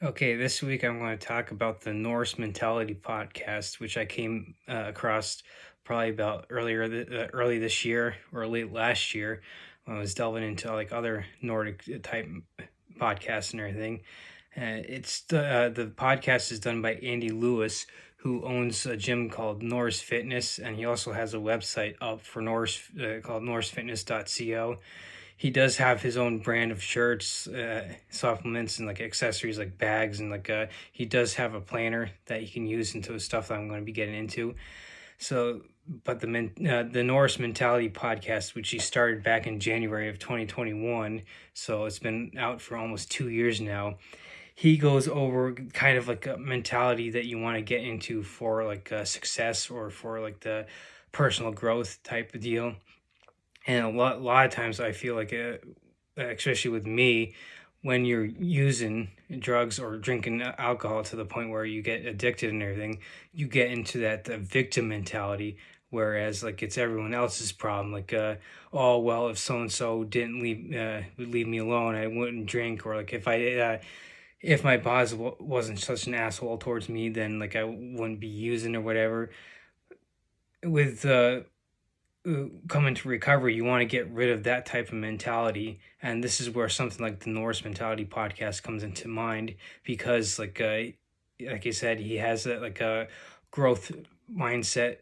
Okay, this week I'm going to talk about the Norse Mentality podcast, which I came across probably about early this year or late last year when I was delving into like other Nordic type podcasts and everything. The podcast is done by Andy Lewis, who owns a gym called Norse Fitness, and he also has a website up for Norse called NorseFitness.co. He does have his own brand of shirts, supplements, and like accessories like bags, and he does have a planner that you can use into stuff that I'm going to be getting into. So, but the Norse Mentality podcast, which he started back in January of 2021, so it's been out for almost 2 years now. He goes over kind of like a mentality that you want to get into for like success or for like the personal growth type of deal. And a lot of times I feel like, especially with me, when you're using drugs or drinking alcohol to the point where you get addicted and everything, you get into that victim mentality. Whereas like it's everyone else's problem. Like, oh well, if so and so didn't leave me alone, I wouldn't drink. Or like if my boss wasn't such an asshole towards me, then like I wouldn't be using or whatever. With coming to recovery, you want to get rid of that type of mentality, and this is where something like the Norse Mentality podcast comes into mind because, like I said, he has a growth mindset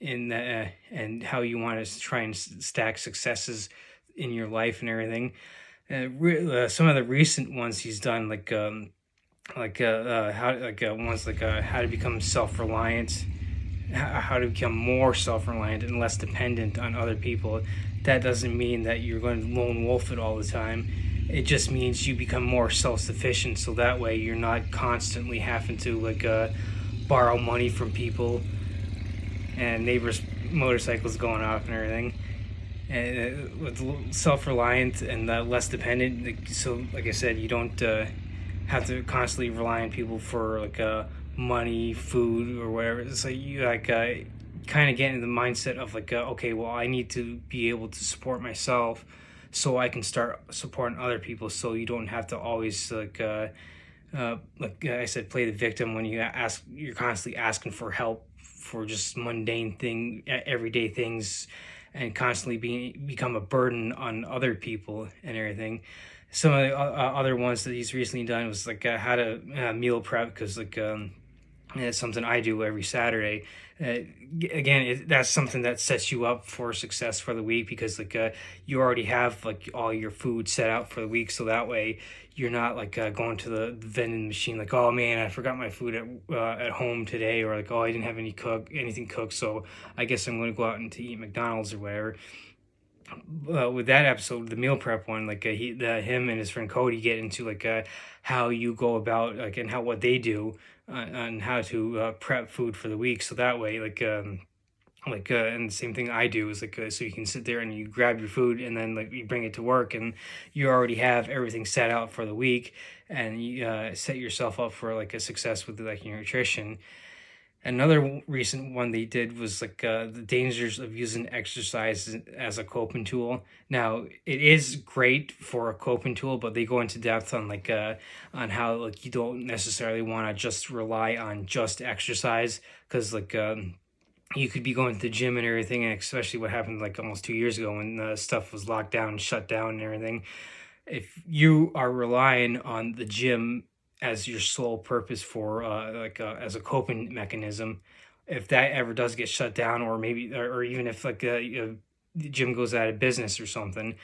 in and how you want to try and stack successes in your life and everything. Some of the recent ones he's done, how to become self reliant, how to become more self-reliant and less dependent on other people. That doesn't mean that you're going to lone wolf it all the time. It just means you become more self-sufficient, so that way you're not constantly having to borrow money from people and neighbors' motorcycles going off and everything. And with self-reliant and less dependent, so like I said, you don't have to constantly rely on people for money, food, or whatever. So you kind of get in the mindset of okay, well, I need to be able to support myself, so I can start supporting other people. So you don't have to always like I said, play the victim when you're constantly asking for help for just everyday things, and constantly become a burden on other people and everything. Some of the other ones that he's recently done was how to meal prep, because it's something I do every Saturday. Again, that's something that sets you up for success for the week, because you already have like all your food set out for the week, so that way you're not going to the vending machine like, oh man, I forgot my food at home today, or like, oh, I didn't have anything cooked, so I guess I'm going to go out and to eat McDonald's or whatever. With that episode, the meal prep one, him and his friend Cody get into how you go about and what they do on how to prep food for the week. So that way, and the same thing I do is so you can sit there and you grab your food and then you bring it to work, and you already have everything set out for the week, and you set yourself up for a success with your nutrition. Another recent one they did was the dangers of using exercise as a coping tool. Now, it is great for a coping tool, but they go into depth on how you don't necessarily want to just rely on just exercise, because you could be going to the gym and everything, and especially what happened almost 2 years ago when stuff was locked down, shut down, and everything. If you are relying on the gym as your sole purpose for as a coping mechanism, if that ever does get shut down, or maybe or even if the gym goes out of business or something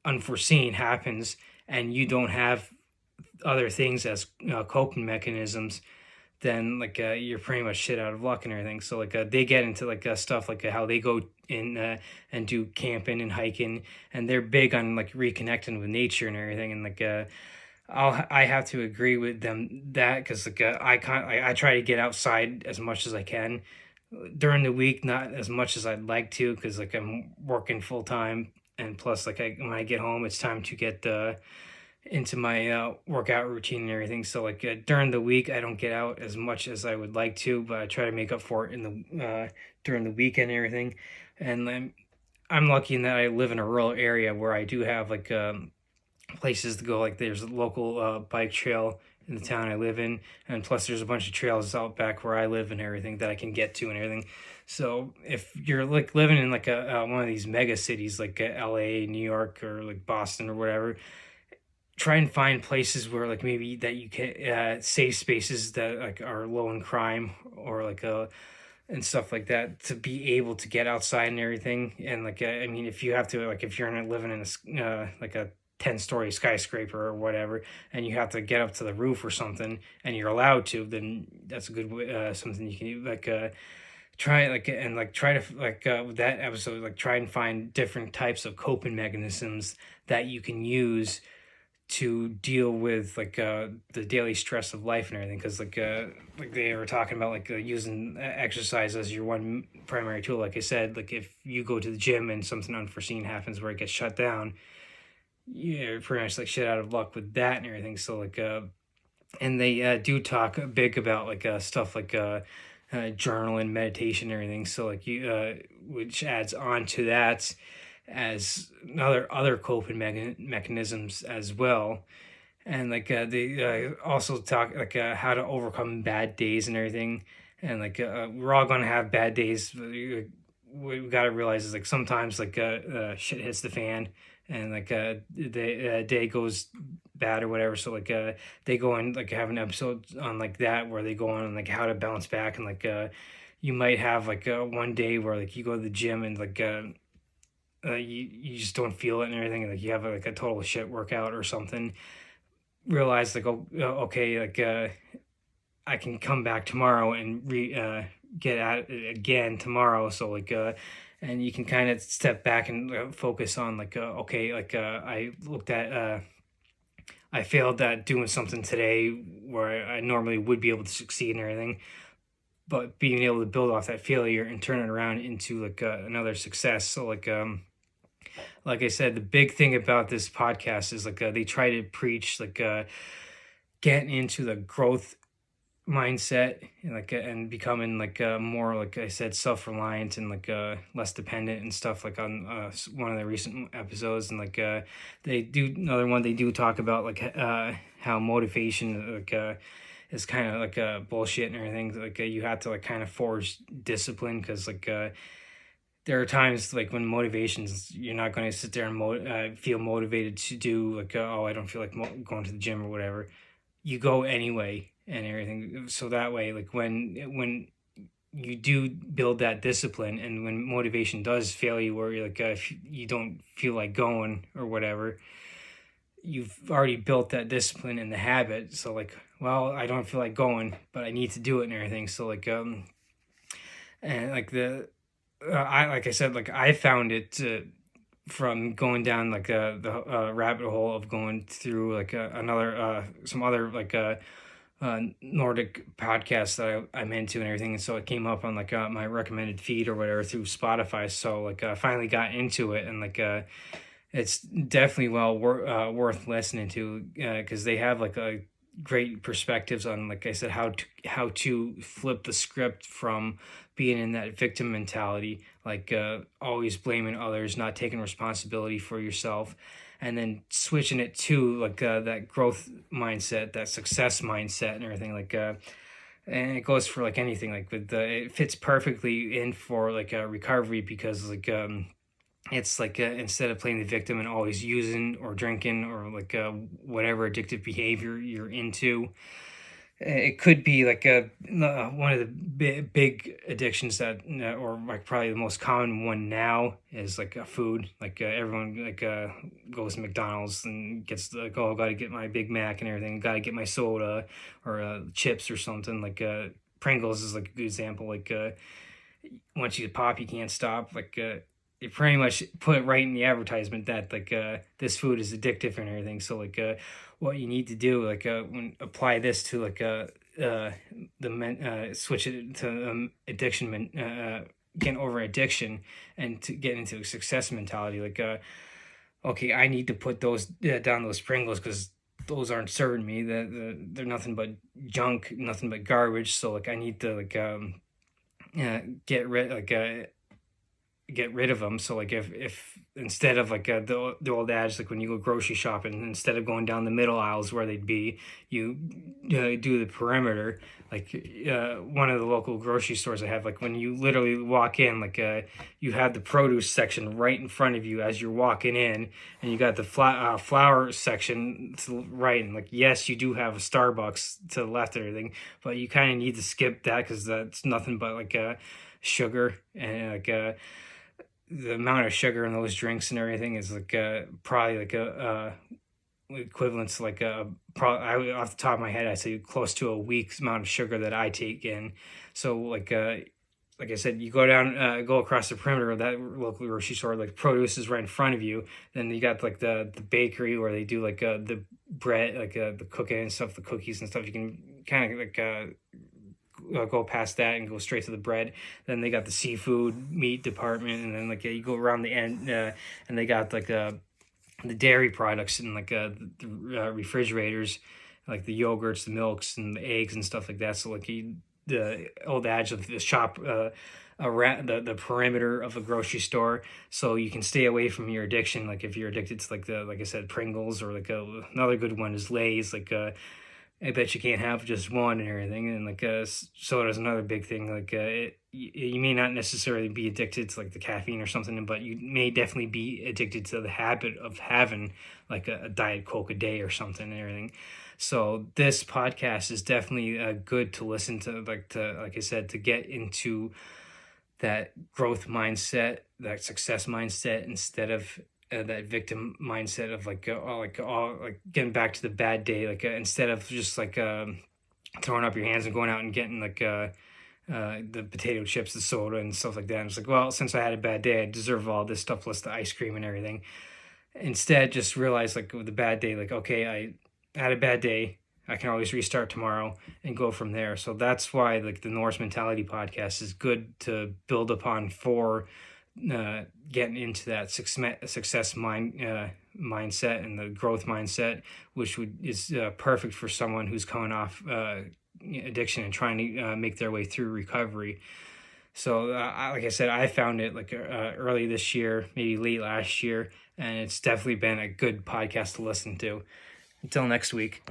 unforeseen happens, and you don't have other things as coping mechanisms, then you're pretty much shit out of luck and everything. So they get into stuff how they go in and do camping and hiking, and they're big on reconnecting with nature and everything. And I have to agree with them that, because I try to get outside as much as I can during the week, not as much as I'd like to, because I'm working full time, and plus when I get home, it's time to get into my workout routine and everything. So during the week, I don't get out as much as I would like to, but I try to make up for it in the during the weekend and everything. And I'm lucky in that I live in a rural area where I do have places to go. Like there's a local bike trail in the town I live in, and plus there's a bunch of trails out back where I live and everything that I can get to and everything. So if you're like living in like a one of these mega cities like LA, New York, or like Boston or whatever, try and find places where like maybe that you can safe spaces that like are low in crime or like and stuff like that, to be able to get outside and everything. And like I mean, if you have to, like if you're living in a like a 10-story skyscraper or whatever, and you have to get up to the roof or something, and you're allowed to, then that's a good something you can do. Like try like and like try to like with that episode, like try and find different types of coping mechanisms that you can use to deal with like the daily stress of life and everything. Because like they were talking about like using exercise as your one primary tool. Like I said, like if you go to the gym and something unforeseen happens where it gets shut down, you're pretty much like shit out of luck with that and everything. So like and they do talk big about like stuff like journal and meditation and everything. So like you which adds on to that as other coping mechanisms as well. And like they also talk like how to overcome bad days and everything. And like we're all gonna have bad days. We gotta realize is like sometimes like shit hits the fan, and like the day goes bad or whatever. So like they go and like have an episode on like that where they go on like how to bounce back. And like you might have like one day where like you go to the gym and like you just don't feel it and everything, and like you have like a total shit workout or something. Realize like, oh okay, like I can come back tomorrow and get at it again tomorrow. So like and you can kind of step back and focus on like okay, like I looked at I failed at doing something today where I normally would be able to succeed and everything, but being able to build off that failure and turn it around into like another success. So like I said, the big thing about this podcast is like they try to preach like getting into the growth mindset and like and becoming like more, like I said, self-reliant and like less dependent and stuff, like on one of the recent episodes. And like they do another one, they do talk about like how motivation like is kind of like bullshit and everything. Like you have to like kind of forge discipline, because like there are times like when motivations, you're not going to sit there and feel motivated to do like oh, I don't feel like going to the gym or whatever. You go anyway and everything. So that way, like when you do build that discipline, and when motivation does fail you, where you're like if you don't feel like going or whatever, you've already built that discipline and the habit. So like, well, I don't feel like going, but I need to do it and everything. So like and like I, like I said, like I found it from going down like the rabbit hole of going through like another some other like Nordic podcasts that I'm into and everything. And so it came up on like my recommended feed or whatever through Spotify. So like I finally got into it, and like it's definitely worth listening to, because they have like a great perspectives on, like I said, how to flip the script from being in that victim mentality, like always blaming others, not taking responsibility for yourself, and then switching it to like that growth mindset, that success mindset and everything. Like and it goes for like anything, like with it fits perfectly in for like a recovery, because like it's like instead of playing the victim and always using or drinking or like whatever addictive behavior you're into, it could be like one of the big addictions that, or like probably the most common one now, is like food. Like everyone like goes to McDonald's and gets the, like, oh, gotta get my Big Mac and everything, gotta get my soda or chips or something. Like Pringles is like a good example. Like once you pop, you can't stop. Like they pretty much put it right in the advertisement that like this food is addictive and everything. So like what you need to do, like when apply this to like switch it to addiction, getting over addiction, and to get into a success mentality. Like okay, I need to put those down those Pringles, because those aren't serving me. They're nothing but junk, nothing but garbage. So like I need to like get rid, like get rid of them. So like if instead of like the old adage, like when you go grocery shopping, instead of going down the middle aisles where they'd be, you do the perimeter. Like one of the local grocery stores I have, like when you literally walk in, like you have the produce section right in front of you as you're walking in, and you got the flower section to the right. And like, yes, you do have a Starbucks to the left and everything, but you kind of need to skip that because that's nothing but like sugar, and like the amount of sugar in those drinks and everything is like probably like a equivalent to like probably off the top of my head, I'd say close to a week's amount of sugar that I take in. So like I said, you go down, go across the perimeter of that local grocery store, like produce is right in front of you. Then you got like the bakery where they do like the bread, like the cooking and stuff, the cookies and stuff. You can kind of like go past that and go straight to the bread. Then they got the seafood meat department, and then like you go around the end, and they got like the dairy products and like the refrigerators, like the yogurts, the milks, and the eggs and stuff like that. So like the old adage of the shop around the perimeter of a grocery store, so you can stay away from your addiction. Like if you're addicted to like I said, Pringles, or like another good one is Lay's. Like I bet you can't have just one and everything. And like soda is another big thing. Like you may not necessarily be addicted to like the caffeine or something, but you may definitely be addicted to the habit of having like a Diet Coke a day or something and everything. So this podcast is definitely good to listen to, like I said, to get into that growth mindset, that success mindset, instead of that victim mindset of like getting back to the bad day, like instead of just like throwing up your hands and going out and getting like the potato chips, the soda, and stuff like that. And it's like, well, since I had a bad day, I deserve all this stuff plus the ice cream and everything. Instead, just realize like with the bad day, like, okay, I had a bad day. I can always restart tomorrow and go from there. So that's why like the Norse Mentality podcast is good to build upon for getting into that success mindset and the growth mindset, which is perfect for someone who's coming off addiction and trying to make their way through recovery. So like I said, I found it like early this year, maybe late last year, and it's definitely been a good podcast to listen to. Until next week.